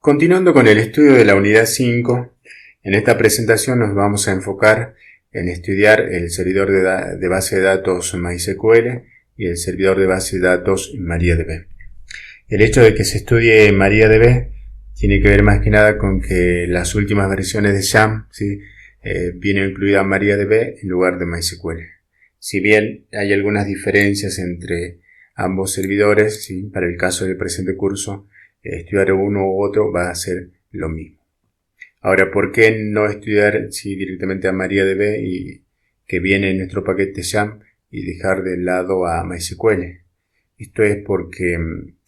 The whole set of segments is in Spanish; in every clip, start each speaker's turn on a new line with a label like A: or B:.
A: Continuando con el estudio de la unidad 5, en esta presentación nos vamos a enfocar en estudiar el servidor de base de datos MySQL y el servidor de base de datos MariaDB. El hecho de que se estudie MariaDB tiene que ver más que nada con que las últimas versiones de XAMPP, ¿sí? Viene incluida MariaDB en lugar de MySQL. Si bien hay algunas diferencias entre ambos servidores, ¿sí? Para el caso del presente curso, estudiar uno u otro va a ser lo mismo. Ahora, ¿por qué no estudiar directamente a MariaDB y que viene en nuestro paquete XAMPP y dejar de lado a MySQL? Esto es porque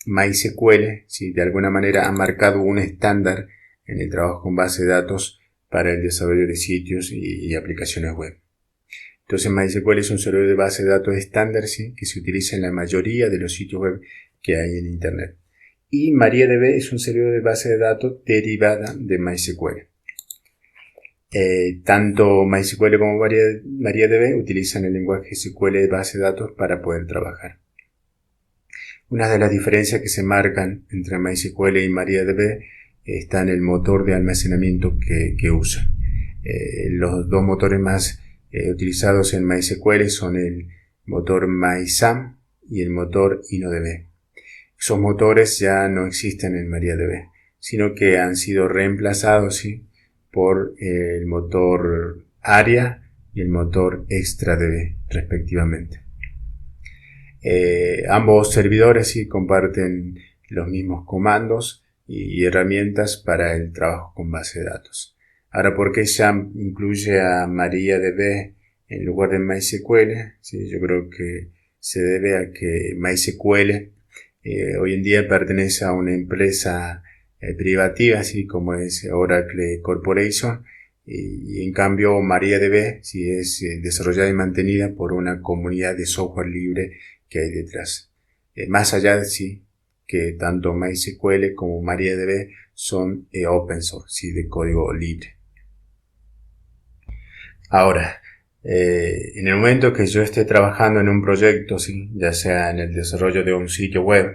A: MySQL, de alguna manera ha marcado un estándar en el trabajo con base de datos para el desarrollo de sitios y aplicaciones web. Entonces MySQL es un servidor de base de datos estándar, que se utiliza en la mayoría de los sitios web que hay en Internet. Y MariaDB es un servidor de base de datos derivada de MySQL. Tanto MySQL como MariaDB utilizan el lenguaje SQL de base de datos para poder trabajar. Una de las diferencias que se marcan entre MySQL y MariaDB está en el motor de almacenamiento que usa. Los dos motores más utilizados en MySQL son el motor MySAM y el motor InnoDB. Esos motores ya no existen en MariaDB, sino que han sido reemplazados por el motor ARIA y el motor ExtraDB, respectivamente. Ambos servidores comparten los mismos comandos y herramientas para el trabajo con base de datos. Ahora, ¿por qué XAMPP incluye a MariaDB en lugar de MySQL? Yo creo que se debe a que MySQL hoy en día pertenece a una empresa privativa, como es Oracle Corporation, y en cambio MariaDB es desarrollada y mantenida por una comunidad de software libre que hay detrás. Más allá de que tanto MySQL como MariaDB son open source, de código libre. Ahora, en el momento que yo esté trabajando en un proyecto, ya sea en el desarrollo de un sitio web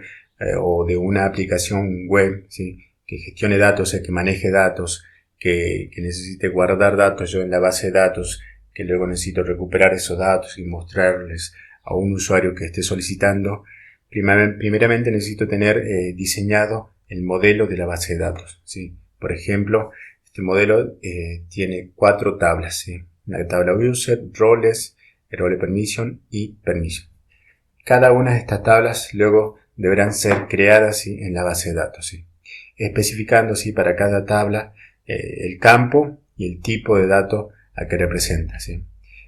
A: o de una aplicación web, que gestione datos, que maneje datos, que necesite guardar datos yo en la base de datos, que luego necesito recuperar esos datos y mostrarles a un usuario que esté solicitando, primeramente necesito tener diseñado el modelo de la base de datos. Por ejemplo, este modelo tiene 4 tablas. La tabla user, roles, role permission y permission. Cada una de estas tablas luego deberán ser creadas en la base de datos, especificando para cada tabla el campo y el tipo de dato a que representa.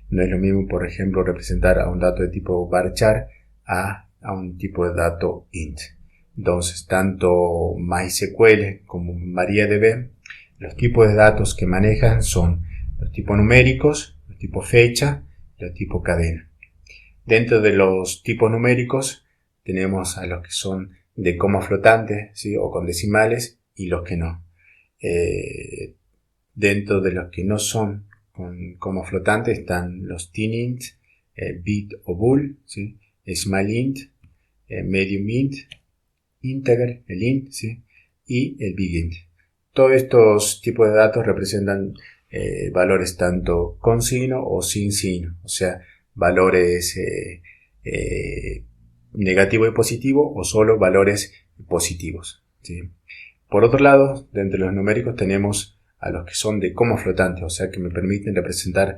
A: No es lo mismo, por ejemplo, representar a un dato de tipo varchar a un tipo de dato int. Entonces, tanto MySQL como MariaDB, los tipos de datos que manejan son los tipos numéricos, los tipos fecha y los tipos cadena. Dentro de los tipos numéricos tenemos a los que son de coma flotante, o con decimales, y los que no. Dentro de los que no son con coma flotante están los tint, bit o bool, small int, medium int, integer, el int, y el big int. Todos estos tipos de datos representan valores tanto con signo o sin signo, o sea, valores negativo y positivo o solo valores positivos. Por otro lado, dentro de los numéricos tenemos a los que son de coma flotante, o sea, que me permiten representar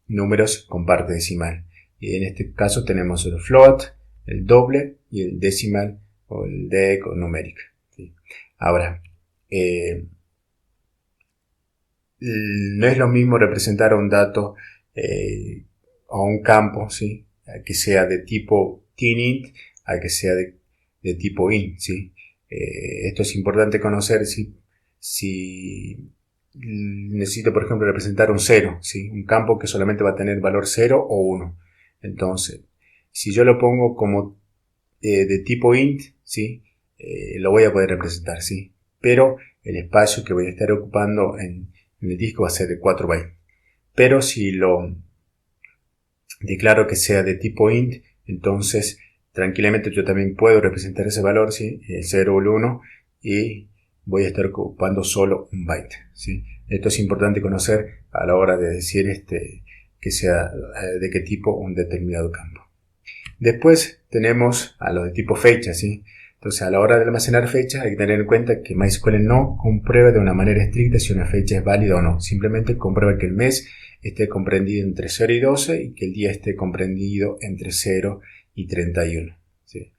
A: números con parte decimal. Y en este caso tenemos el float, el doble y el decimal o el dec o numérica. Ahora, no es lo mismo representar un dato a un campo, a que sea de tipo tint, a que sea de tipo int. Esto es importante conocer si necesito, por ejemplo, representar un 0, un campo que solamente va a tener valor 0 o 1. Entonces, si yo lo pongo como de tipo int, lo voy a poder representar, pero el espacio que voy a estar ocupando en el disco va a ser de 4 bytes. Pero si lo declaro que sea de tipo int, entonces tranquilamente yo también puedo representar ese valor, el 0 o el 1, y voy a estar ocupando solo un byte, ¿sí? Esto es importante conocer a la hora de decir que sea de qué tipo un determinado campo. Después tenemos a los de tipo fecha, ¿sí? Entonces, a la hora de almacenar fechas hay que tener en cuenta que MySQL no comprueba de una manera estricta si una fecha es válida o no. Simplemente comprueba que el mes esté comprendido entre 0 y 12 y que el día esté comprendido entre 0 y 31. ¿Sí?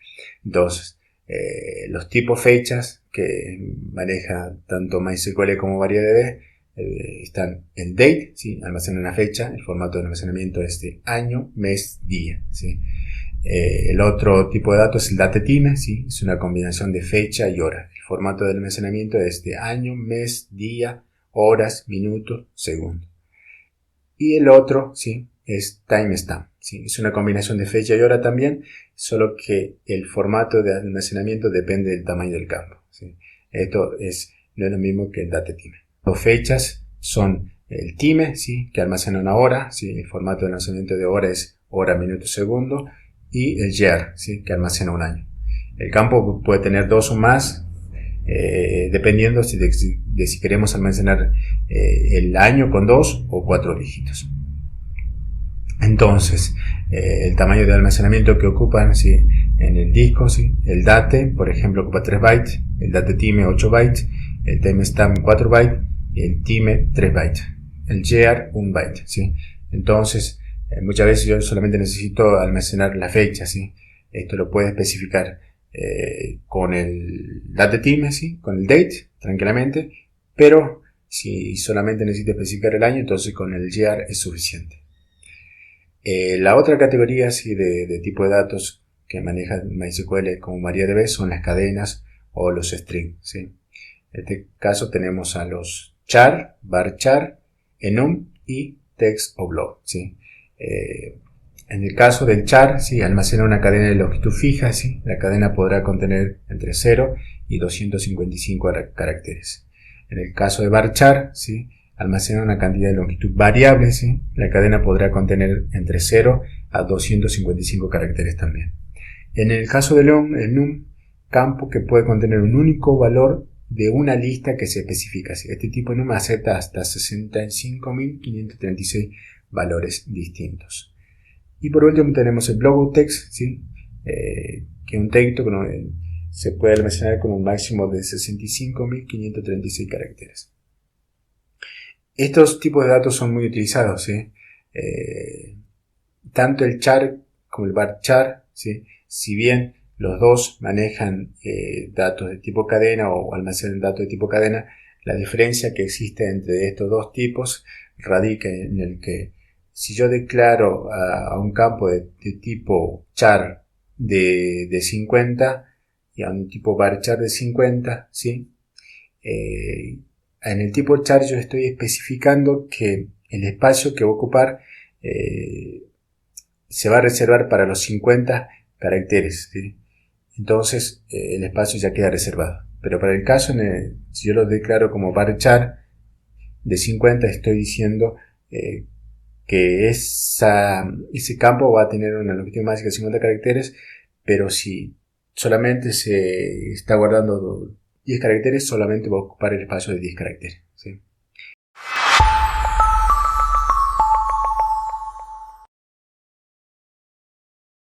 A: Entonces, los tipos fechas que maneja tanto MySQL como MariaDB están el date, ¿sí? Almacena una fecha, el formato de almacenamiento es de año, mes, día, ¿sí? El otro tipo de datos es el datetime, ¿sí? Es una combinación de fecha y hora. El formato de almacenamiento es de año, mes, día, horas, minutos, segundos. Y el otro, ¿sí? Es timestamp, ¿sí? Es una combinación de fecha y hora también, solo que el formato de almacenamiento depende del tamaño del campo, ¿sí? Esto no es lo mismo que el datetime. Las fechas son el time, ¿sí? Que almacena una hora, ¿sí? El formato de almacenamiento de hora es hora, minuto, segundo. Y el year, ¿sí? Que almacena un año. El campo puede tener dos o más, dependiendo de si queremos almacenar el año con 2 o 4 dígitos. Entonces, el tamaño de almacenamiento que ocupan, ¿sí? En el disco, ¿sí? El date, por ejemplo, ocupa 3 bytes, el datetime 8 bytes, el timestamp 4 bytes y el time 3 bytes, el year 1 byte, ¿sí? Entonces, muchas veces yo solamente necesito almacenar la fecha, ¿sí? Esto lo puede especificar con el datetime, ¿sí? Con el date, tranquilamente, pero si solamente necesito especificar el año, entonces con el year es suficiente. La otra categoría sí, de tipo de datos que maneja MySQL como MariaDB son las cadenas o los strings, ¿sí? En este caso tenemos a los char, varchar, enum y text o blob, ¿sí? En el caso del char, ¿sí? Almacena una cadena de longitud fija, ¿sí? La cadena podrá contener entre 0 y 255 caracteres. En el caso de varchar, ¿sí? Almacena una cantidad de longitud variable, ¿sí? La cadena podrá contener entre 0 a 255 caracteres también. En el caso del enum, campo que puede contener un único valor de una lista que se especifica. Este tipo de enum acepta hasta 65.536 valores distintos. Y por último tenemos el block of text, ¿sí? Que es un texto que se puede almacenar con un máximo de 65.536 caracteres. Estos tipos de datos son muy utilizados, ¿sí? Tanto el char como el varchar, ¿sí? Si bien los dos manejan datos de tipo cadena o almacenan datos de tipo cadena, la diferencia que existe entre estos dos tipos radica en el que si yo declaro a un campo de tipo char de 50 y a un tipo varchar de 50, ¿sí? En el tipo char yo estoy especificando que el espacio que va a ocupar se va a reservar para los 50 caracteres, ¿sí? Entonces el espacio ya queda reservado. Pero para el caso, si yo lo declaro como varchar de 50, estoy diciendo que ese campo va a tener una longitud máxima de 50 caracteres, pero si solamente se está guardando 10 caracteres, solamente va a ocupar el espacio de 10 caracteres, ¿sí?